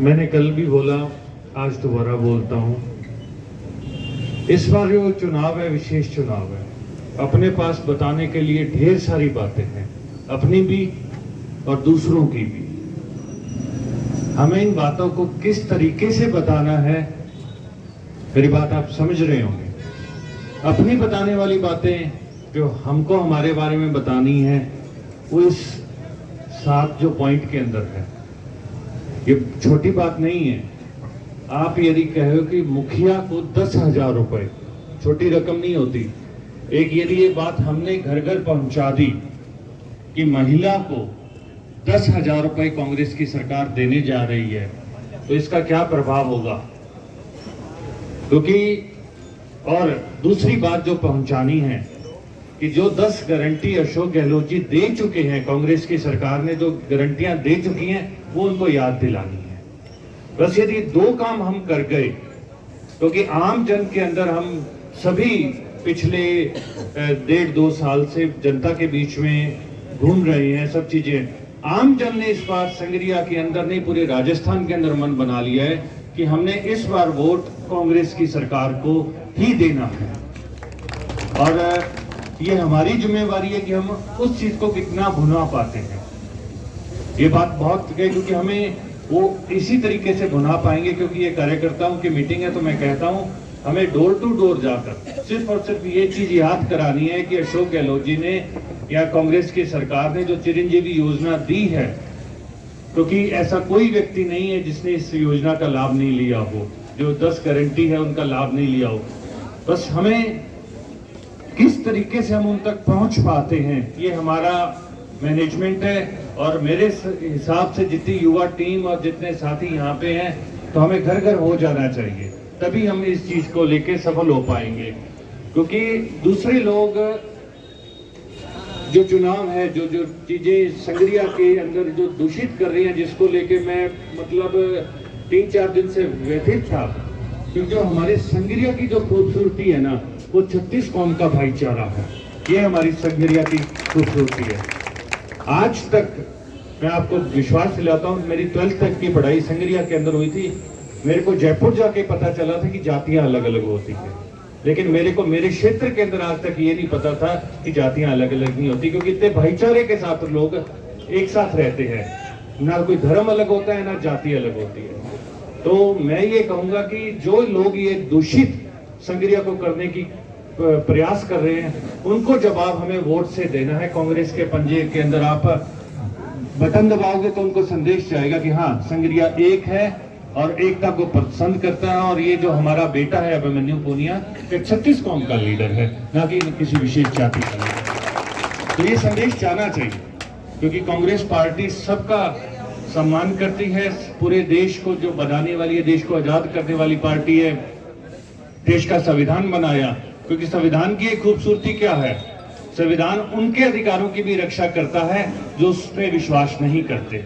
मैंने कल भी बोला, आज दोबारा बोलता हूँ, इस बार जो चुनाव है विशेष चुनाव है। अपने पास बताने के लिए ढेर सारी बातें हैं, अपनी भी और दूसरों की भी। हमें इन बातों को किस तरीके से बताना है, मेरी बात आप समझ रहे होंगे। अपनी बताने वाली बातें जो हमको हमारे बारे में बतानी है, वो इस 7 जो पॉइंट के अंदर है। ये छोटी बात नहीं है। आप यदि कहो कि मुखिया को 10,000 रुपए, छोटी रकम नहीं होती। एक यदि ये बात हमने घर घर पहुंचा दी कि महिला को 10,000 रुपए कांग्रेस की सरकार देने जा रही है, तो इसका क्या प्रभाव होगा। क्योंकि और दूसरी बात जो पहुंचानी है कि जो 10 गारंटी अशोक गहलोत जी दे चुके हैं, कांग्रेस की सरकार ने जो गारंटियां दे चुकी हैं, वो उनको याद दिलानी है। बस यदि 2 काम हम कर गए, क्योंकि आम जन के अंदर हम सभी पिछले 1.5-2 साल से जनता के बीच में घूम रहे हैं, सब चीजें। आम जन ने इस बार संगरिया के अंदर नहीं, पूरे राजस्थान के अंदर मन बना लिया है कि हमने इस बार वोट कांग्रेस की सरकार को ही देना है। और ये हमारी जिम्मेवारी है कि हम उस चीज को कितना भुना पाते हैं। ये बात बहुत है, क्योंकि हमें वो इसी तरीके से भुना पाएंगे, क्योंकि ये कार्यकर्ताओं की मीटिंग है। तो मैं कहता हूं, हमें डोर टू डोर जाकर सिर्फ और सिर्फ ये चीज याद करानी है कि अशोक गहलोत जी ने या कांग्रेस की सरकार ने जो चिरंजीवी योजना दी है, क्योंकि ऐसा कोई व्यक्ति नहीं है जिसने इस योजना का लाभ नहीं लिया हो, जो 10 गारंटी है उनका लाभ नहीं लिया हो। बस हमें किस तरीके से हम उन तक पहुंच पाते हैं, ये हमारा मैनेजमेंट है। और मेरे हिसाब से जितनी युवा टीम और जितने साथी यहाँ पे हैं, तो हमें घर घर हो जाना चाहिए, तभी हम इस चीज को लेके सफल हो पाएंगे। क्योंकि दूसरे लोग जो चुनाव है, जो जो चीजें संगरिया के अंदर जो दूषित कर रही हैं, जिसको लेके मैं मतलब 3-4 दिन से व्यथित था, क्योंकि हमारे संगरिया की जो खूबसूरती है ना, वो 36 कौम का भाईचारा है। ये हमारी संगरिया की खूबसूरती है। आज तक मैं आपको विश्वास दिलाता हूँ, मेरी 12th तक की पढ़ाई संगरिया के अंदर हुई थी। मेरे को जयपुर जाके पता चला था कि जातियां अलग अलग होती हैं, लेकिन मेरे को मेरे क्षेत्र के अंदर आज तक ये नहीं पता था कि जातियां अलग अलग नहीं होती, क्योंकि इतने भाईचारे के साथ लोग एक साथ रहते हैं। ना कोई धर्म अलग होता है, ना जाति अलग होती है। तो मैं ये कहूंगा कि जो लोग ये दूषित संगरिया को करने की प्रयास कर रहे हैं, उनको जवाब हमें वोट से देना है। कांग्रेस के पंजे के अंदर आप बटन दबाओगे तो उनको संदेश जाएगा कि हाँ, संगरिया एक है और एकता को पसंद करता है। और ये जो हमारा बेटा है अभिमन्यु पूनिया, 36 कौम का लीडर है, ना कि किसी विशेष जाति का लीडर। तो ये संदेश जाना चाहिए, क्योंकि कांग्रेस पार्टी सबका सम्मान करती है। पूरे देश को जो बनाने वाली है, देश को आजाद करने वाली पार्टी है। देश का संविधान बनाया, क्योंकि संविधान की एक खूबसूरती क्या है, संविधान उनके अधिकारों की भी रक्षा करता है जो उस पर विश्वास नहीं करते।